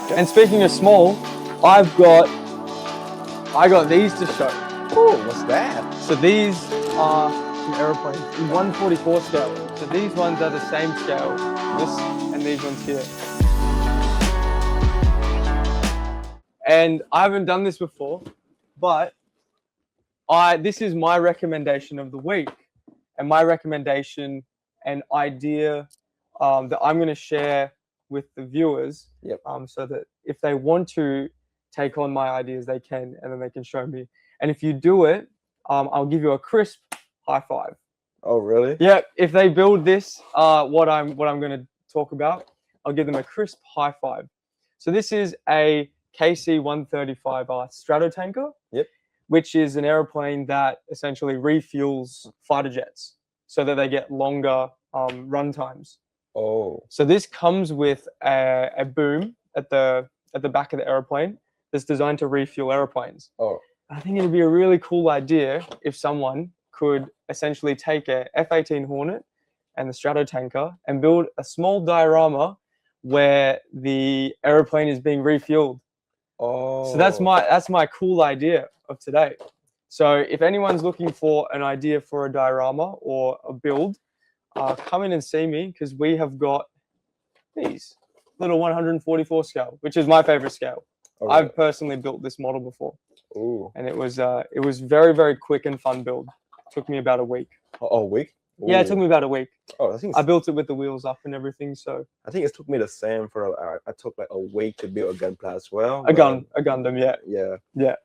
Okay. And speaking of small, I got these to show. Oh, what's that? So these are some aeroplanes in 144 scale. So these ones are the same scale, this and these ones here. And I haven't done this before, but this is my recommendation of the week, and my recommendation and idea that I'm going to share with the viewers. Yep. So that if they want to take on my ideas, they can, and then they can show me. And if you do it, I'll give you a crisp high five. Oh, really? Yeah. If they build this, what I'm going to talk about, I'll give them a crisp high five. So this is a KC-135R Stratotanker. Yep. Which is an airplane that essentially refuels fighter jets so that they get longer run times. Oh. So this comes with a boom at the back of the airplane that's designed to refuel airplanes. Oh. I think it'd be a really cool idea if someone could essentially take a F-18 Hornet and the Stratotanker and build a small diorama where the airplane is being refueled. Oh. So that's my cool idea of today. So if anyone's looking for an idea for a diorama or a build, come in and see me, because we have got these little 144 scale, which is my favorite scale. Oh, really? I've personally built this model before. Ooh. And it was very, very quick and fun build. It took me about a week. Oh, a week? Ooh. Yeah, it took me about a week. Oh, I built it with the wheels up and everything. So I think it took me the same I took like a week to build a gunpla as well. A Gundam, yeah. Yeah. Yeah.